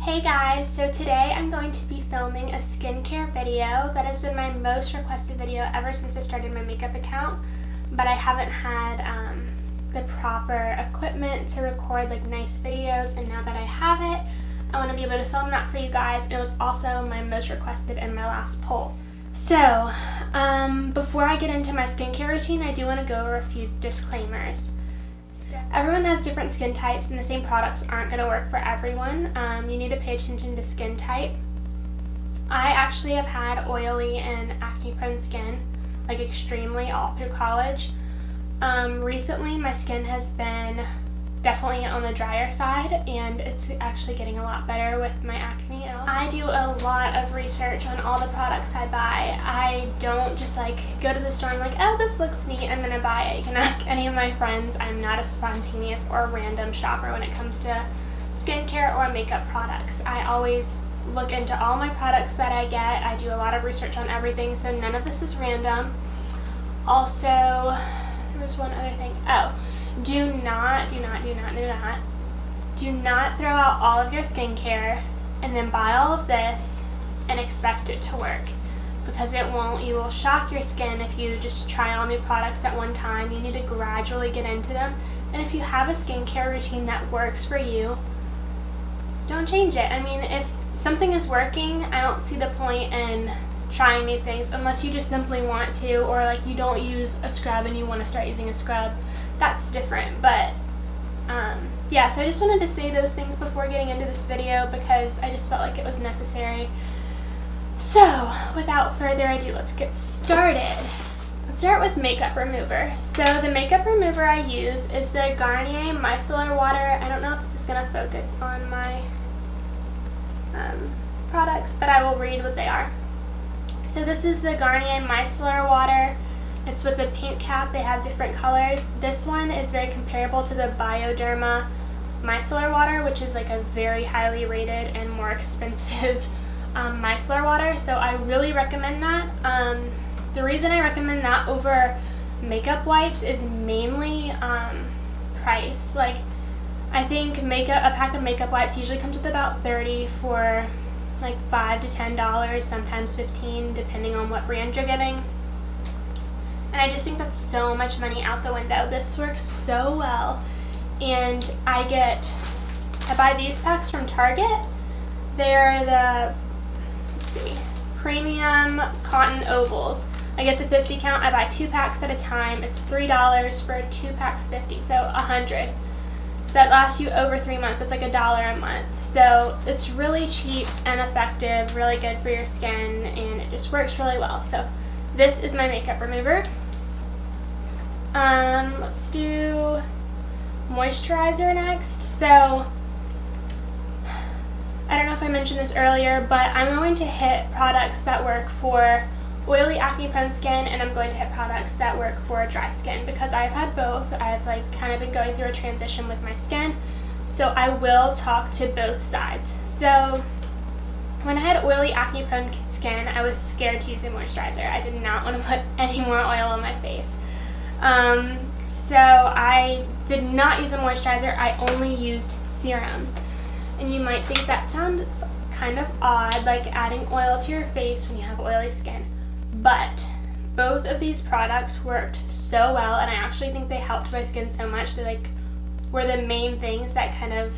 Hey guys, so today I'm going to be filming a skincare video that has been my most requested video ever since I started my makeup account, but I haven't had the proper equipment to record like nice videos, and now that I have it, I want to be able to film that for you guys. It was also my most requested in my last poll. So, before I get into my skincare routine, I do want to go over a few disclaimers. Everyone has different skin types, and the same products aren't going to work for everyone. You need to pay attention to skin type. I actually have had oily and acne-prone skin, like extremely, all through college. Recently, my skin has been definitely on the drier side, and it's actually getting a lot better with my acne. I do a lot of research on all the products I buy. I don't just like go to the store and like, oh, this looks neat, I'm gonna buy it. You can ask any of my friends. I'm not a spontaneous or random shopper when it comes to skincare or makeup products. I always look into all my products that I get. I do a lot of research on everything, so none of this is random. Also, there was one other thing. Oh, do not throw out all of your skincare and then buy all of this and expect it to work, because it won't. You will shock your skin if you just try all new products at one time. You need to gradually get into them, and if you have a skincare routine that works for you, don't change it. I mean, if something is working, I don't see the point in trying new things unless you just simply want to, or like you don't use a scrub and you want to start using a scrub. That's different. But yeah, so I just wanted to say those things before getting into this video because I just felt like it was necessary. So without further ado, let's get started. Let's start with makeup remover. So the makeup remover I use is the Garnier Micellar Water. I don't know if this is going to focus on my products, but I will read what they are. So this is the Garnier Micellar Water. It's with a pink cap. They have different colors. This one is very comparable to the Bioderma Micellar Water, which is like a very highly rated and more expensive micellar water. So I really recommend that. The reason I recommend that over makeup wipes is mainly price. Like, I think a pack of makeup wipes usually comes with about 30 for like $5 to $10, sometimes $15, depending on what brand you're getting. And I just think that's so much money out the window. This works so well. And I buy these packs from Target. They're the, premium cotton ovals. I get the 50 count. I buy 2 packs at a time. It's $3 for 2 packs, 50, so 100. So that lasts you over 3 months. It's like $1 a month. So it's really cheap and effective, really good for your skin, and it just works really well. So this is my makeup remover. Let's do moisturizer next. So I don't know if I mentioned this earlier, but I'm going to hit products that work for oily acne-prone skin, and I'm going to hit products that work for dry skin, because I've had both. I've like kind of been going through a transition with my skin, so I will talk to both sides. So when I had oily acne-prone skin, I was scared to use a moisturizer. I did not want to put any more oil on my face. So I did not use a moisturizer. I only used serums. And you might think that sounds kind of odd, like adding oil to your face when you have oily skin. But both of these products worked so well, and I actually think they helped my skin so much. They like were the main things that kind of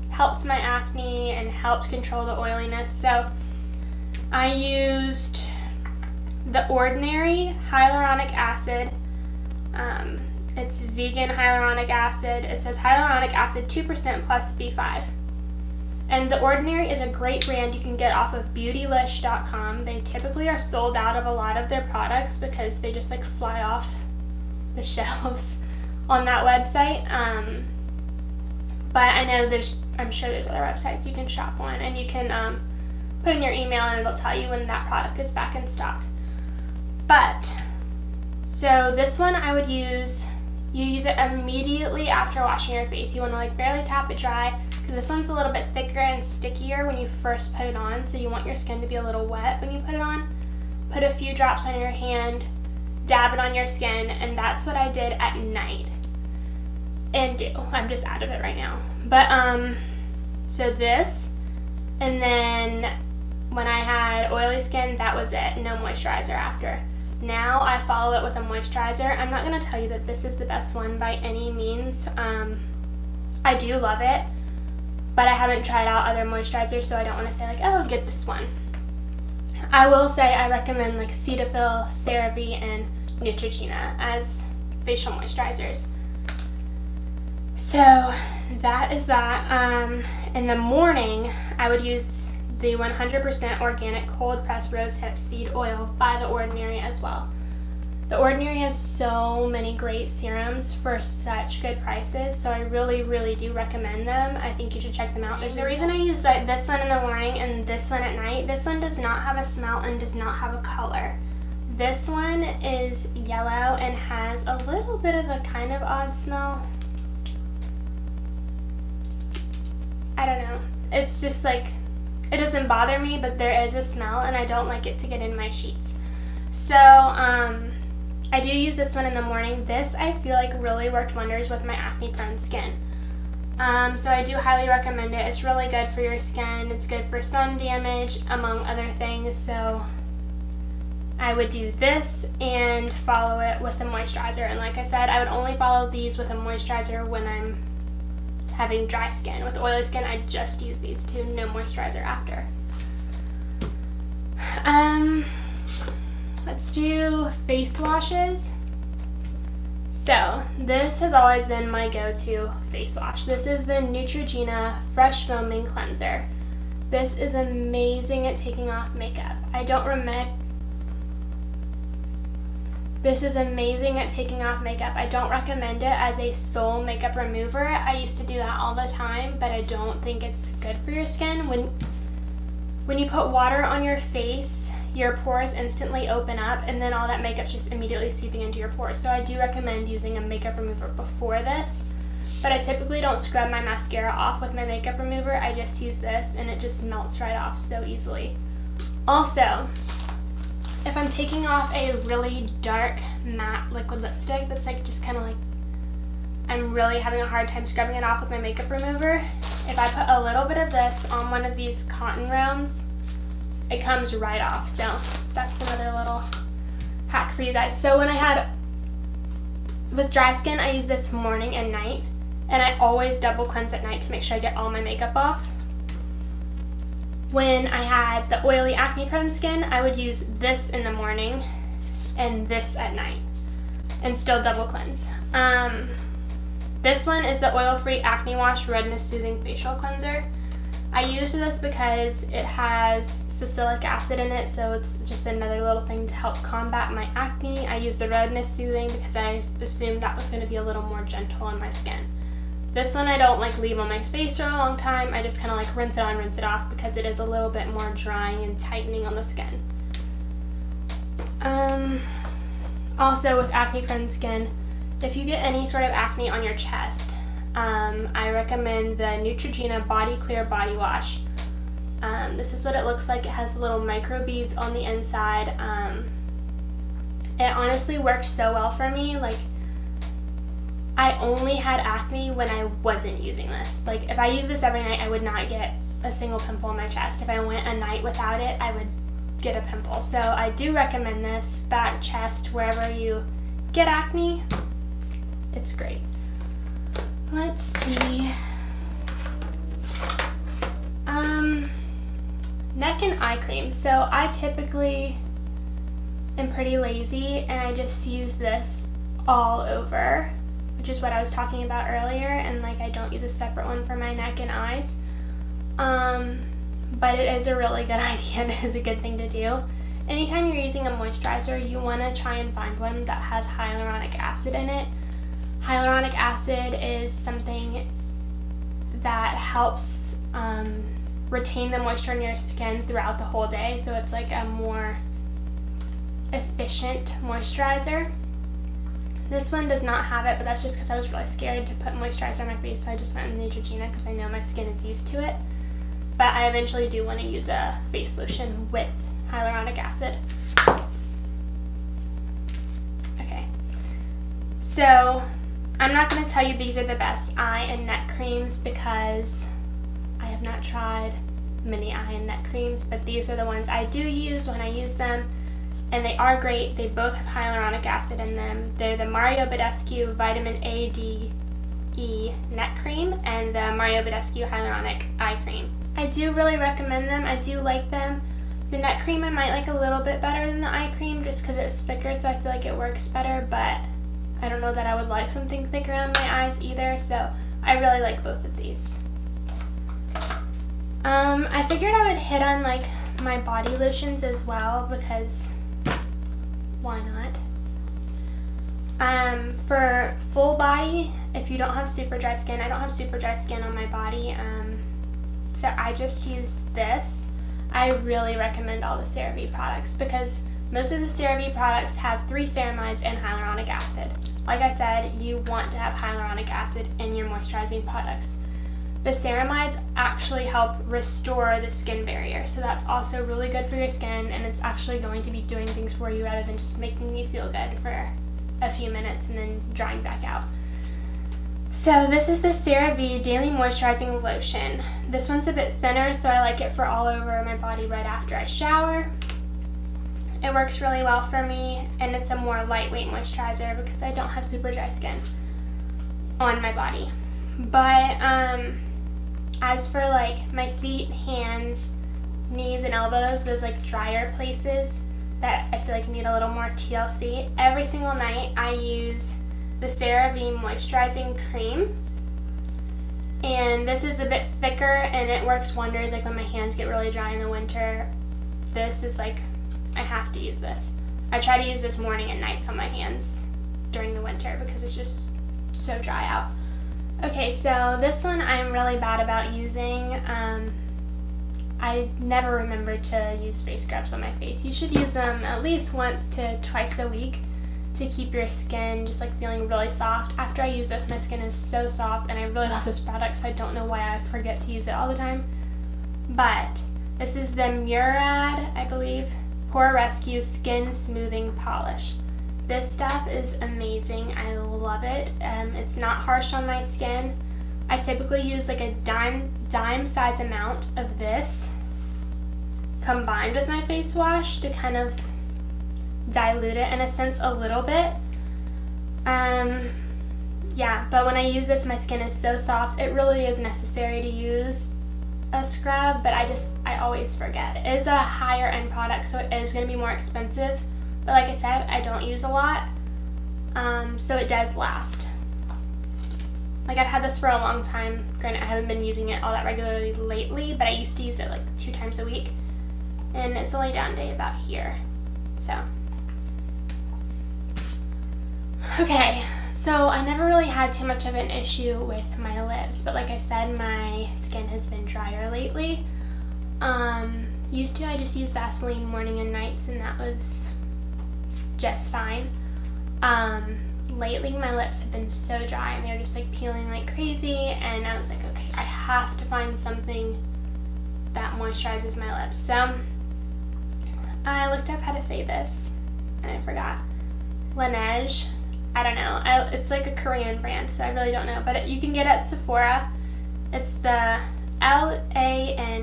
helped my acne and helped control the oiliness. So I used the Ordinary hyaluronic acid. It's vegan hyaluronic acid. It says hyaluronic acid 2% plus B5. And the Ordinary is a great brand you can get off of beautylish.com. They typically are sold out of a lot of their products because they just like fly off the shelves on that website. But I know I'm sure there's other websites you can shop on, and you can put in your email and it'll tell you when that product is back in stock. But so this one I would use, you use it immediately after washing your face. You want to like barely tap it dry, because this one's a little bit thicker and stickier when you first put it on, so you want your skin to be a little wet when you put it on. Put a few drops on your hand, dab it on your skin, and that's what I did at night. And I'm just out of it right now. But so this And then when I had oily skin, that was it. No moisturizer after. Now I follow it with a moisturizer. I'm not going to tell you that this is the best one by any means. I do love it, but I haven't tried out other moisturizers, so I don't want to say like, oh, get this one. I will say I recommend like Cetaphil, CeraVe, and Neutrogena as facial moisturizers. So that is that. In the morning, I would use the 100% organic cold pressed rosehip seed oil by The Ordinary as well. The Ordinary has so many great serums for such good prices, so I really, really do recommend them. I think you should check them out. The reason I use like this one in the morning and this one at night, this one does not have a smell and does not have a color. This one is yellow and has a little bit of a kind of odd smell. I don't know. It's just like, it doesn't bother me, but there is a smell and I don't like it to get in my sheets. So, I do use this one in the morning. This I feel like really worked wonders with my acne prone skin. So I do highly recommend it. It's really good for your skin. It's good for sun damage, among other things. So I would do this and follow it with a moisturizer. And like I said, I would only follow these with a moisturizer when I'm having dry skin. With oily skin, I just use these two, no moisturizer after. Let's do face washes. So this has always been my go-to face wash. This is the Neutrogena Fresh Foaming Cleanser. This is amazing at taking off makeup. This is amazing at taking off makeup. I don't recommend it as a sole makeup remover. I used to do that all the time, but I don't think it's good for your skin. When you put water on your face, your pores instantly open up and then all that makeup's just immediately seeping into your pores. So I do recommend using a makeup remover before this, but I typically don't scrub my mascara off with my makeup remover. I just use this and it just melts right off so easily. Also, if I'm taking off a really dark matte liquid lipstick that's like just kind of like, I'm really having a hard time scrubbing it off with my makeup remover, if I put a little bit of this on one of these cotton rounds, it comes right off. So that's another little hack for you guys. So with dry skin, I use this morning and night, and I always double cleanse at night to make sure I get all my makeup off. When I had the oily acne prone skin, I would use this in the morning and this at night and still double cleanse. This one is the Oil-Free Acne Wash Redness Soothing Facial Cleanser. I use this because it has salicylic acid in it, so it's just another little thing to help combat my acne. I use the redness soothing because I assumed that was going to be a little more gentle on my skin. This one I don't like leave on my face for a long time. I just kind of like rinse it on, rinse it off because it is a little bit more drying and tightening on the skin. Also with acne prone skin, if you get any sort of acne on your chest, I recommend the Neutrogena Body Clear Body Wash. This is what it looks like. It has little micro beads on the inside. It honestly worked so well for me. Like, I only had acne when I wasn't using this. Like, if I used this every night, I would not get a single pimple on my chest. If I went a night without it, I would get a pimple. So I do recommend this. Back, chest, wherever you get acne, it's great. Let's see. Neck and eye cream. So I typically am pretty lazy and I just use this all over, which is what I was talking about earlier, and like I don't use a separate one for my neck and eyes. But it is a really good idea and it is a good thing to do. Anytime you're using a moisturizer, you want to try and find one that has hyaluronic acid in it. Hyaluronic acid is something that helps retain the moisture in your skin throughout the whole day, so it's like a more efficient moisturizer. This one does not have it, but that's just because I was really scared to put moisturizer on my face, so I just went with Neutrogena because I know my skin is used to it. But I eventually do want to use a face lotion with hyaluronic acid. Okay, so I'm not going to tell you these are the best eye and neck creams because I have not tried mini eye and neck creams, but these are the ones I do use when I use them, and they are great. They both have hyaluronic acid in them. They're the Mario Badescu Vitamin A, D, E neck cream and the Mario Badescu Hyaluronic Eye Cream. I do really recommend them. I do like them. The neck cream I might like a little bit better than the eye cream just because it's thicker, so I feel like it works better, but I don't know that I would like something thicker on my eyes either, so I really like both of these. I figured I would hit on like my body lotions as well because why not? For full body, if you don't have super dry skin, I don't have super dry skin on my body, so I just use this. I really recommend all the CeraVe products because most of the CeraVe products have 3 ceramides and hyaluronic acid. Like I said, you want to have hyaluronic acid in your moisturizing products. The ceramides actually help restore the skin barrier, so that's also really good for your skin, and it's actually going to be doing things for you rather than just making you feel good for a few minutes and then drying back out. So this is the CeraVe Daily Moisturizing Lotion. This one's a bit thinner, so I like it for all over my body right after I shower. It works really well for me, and it's a more lightweight moisturizer because I don't have super dry skin on my body. But as for like my feet, hands, knees, and elbows, those like drier places that I feel like need a little more TLC, every single night I use the CeraVe Moisturizing Cream. And this is a bit thicker and it works wonders like when my hands get really dry in the winter. This is like, I have to use this. I try to use this morning and nights on my hands during the winter because it's just so dry out. Okay, so this one I'm really bad about using. I never remember to use face scrubs on my face. You should use them at least once to twice a week to keep your skin just like feeling really soft. After I use this, my skin is so soft, and I really love this product, so I don't know why I forget to use it all the time. But this is the Murad, I believe, Pore Rescue Skin Smoothing Polish. This stuff is amazing. I love it. It's not harsh on my skin. I typically use like a dime size amount of this combined with my face wash to kind of dilute it in a sense a little bit. Yeah, but when I use this, my skin is so soft. It really is necessary to use a scrub, but I always forget. It is a higher end product, so it is going to be more expensive. But like I said, I don't use a lot, so it does last. Like I've had this for a long time. Granted, I haven't been using it all that regularly lately, but I used to use it like 2 times a week, and it's only down to about here. So, okay, so I never really had too much of an issue with my lips, but like I said, my skin has been drier lately. Used to, I just used Vaseline morning and nights, and that was just fine. Lately my lips have been so dry and they're just like peeling like crazy, and I was like, okay, I have to find something that moisturizes my lips. So I looked up how to say this and I forgot. Laneige, I don't know. It's like a Korean brand, so I really don't know, but you can get it at Sephora. It's the Laneige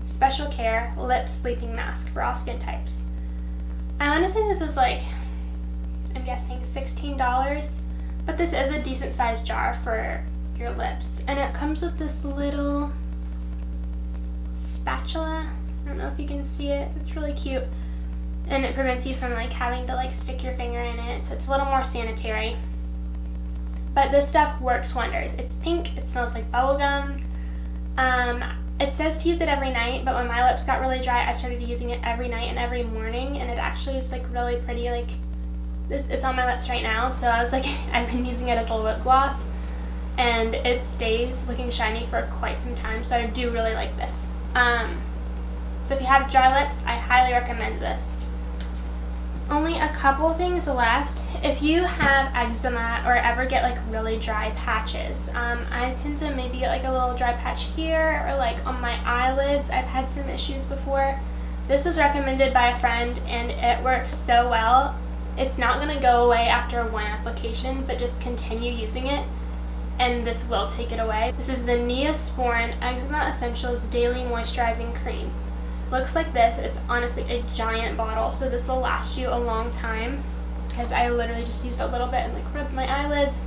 Special Care Lip Sleeping Mask for all skin types. I want to say this is like, I'm guessing $16, but this is a decent sized jar for your lips, and it comes with this little spatula. I don't know if you can see it. It's really cute, and it prevents you from like having to like stick your finger in it, so it's a little more sanitary. But this stuff works wonders. It's pink. It smells like bubblegum. It says to use it every night, but when my lips got really dry, I started using it every night and every morning, and it actually is like really pretty. Like it's on my lips right now, so I was like, I've been using it as a lip gloss, and it stays looking shiny for quite some time, so I do really like this. So if you have dry lips, I highly recommend this. Only a couple things left. If you have eczema or ever get like really dry patches, I tend to maybe get like a little dry patch here or like on my eyelids. I've had some issues before. This was recommended by a friend and it works so well. It's not going to go away after one application, but just continue using it and this will take it away. This is the Neosporin Eczema Essentials Daily Moisturizing Cream. Looks like this. It's honestly a giant bottle, so this will last you a long time, because I literally just used a little bit and like rubbed my eyelids,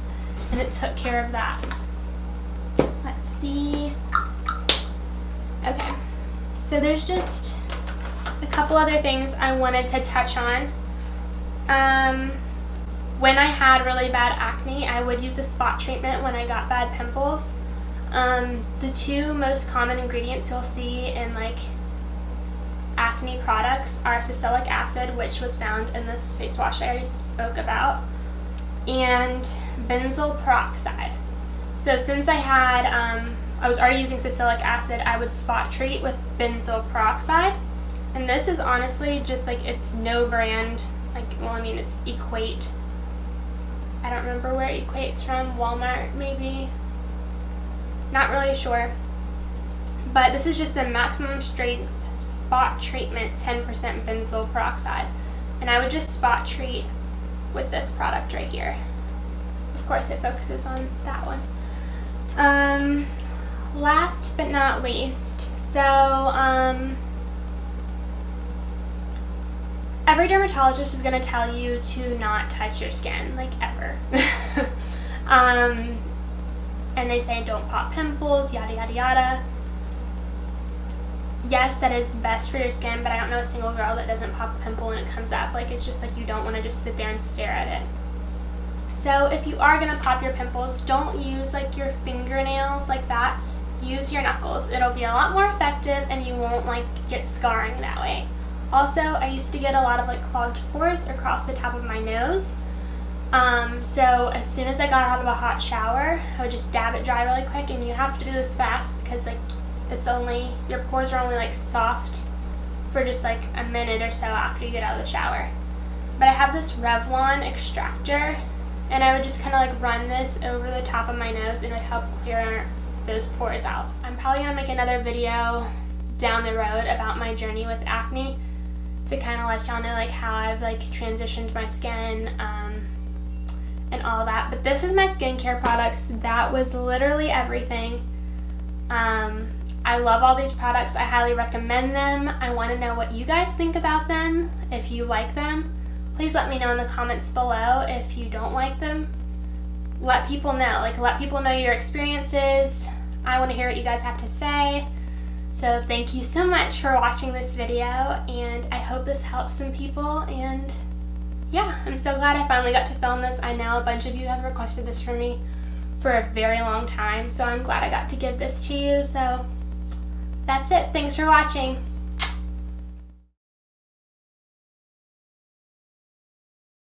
and it took care of that. Let's see. Okay, so there's just a couple other things I wanted to touch on. When I had really bad acne, I would use a spot treatment when I got bad pimples. The two most common ingredients you'll see in like acne products are salicylic acid, which was found in this face wash I already spoke about, and benzoyl peroxide. So since I was already using salicylic acid, I would spot treat with benzoyl peroxide, and this is honestly just like, it's no brand, like, well, I mean, it's Equate. I don't remember where Equate's from, Walmart maybe, not really sure, but this is just the maximum strength spot treatment 10% benzoyl peroxide, and I would just spot treat with this product right here. Of course it focuses on that one. Last but not least, so every dermatologist is going to tell you to not touch your skin, like, ever. And they say don't pop pimples, yada yada yada. Yes, that is best for your skin, but I don't know a single girl that doesn't pop a pimple when it comes up. Like, it's just like you don't want to just sit there and stare at it. So if you are going to pop your pimples, don't use like your fingernails like that. Use your knuckles. It'll be a lot more effective, and you won't like get scarring that way. Also, I used to get a lot of like clogged pores across the top of my nose. So as soon as I got out of a hot shower, I would just dab it dry really quick, and you have to do this fast because like your pores are only like soft for just like a minute or so after you get out of the shower. But I have this Revlon extractor, and I would just kind of like run this over the top of my nose, and it would help clear those pores out. I'm probably going to make another video down the road about my journey with acne to kind of let y'all know like how I've like transitioned my skin and all that. But this is my skincare products. That was literally everything. I love all these products. I highly recommend them. I want to know what you guys think about them. If you like them, please let me know in the comments below. If you don't like them, let people know. Like, let people know your experiences. I want to hear what you guys have to say. So thank you so much for watching this video, and I hope this helps some people. And yeah, I'm so glad I finally got to film this. I know a bunch of you have requested this from me for a very long time, so I'm glad I got to give this to you. So that's it. Thanks for watching.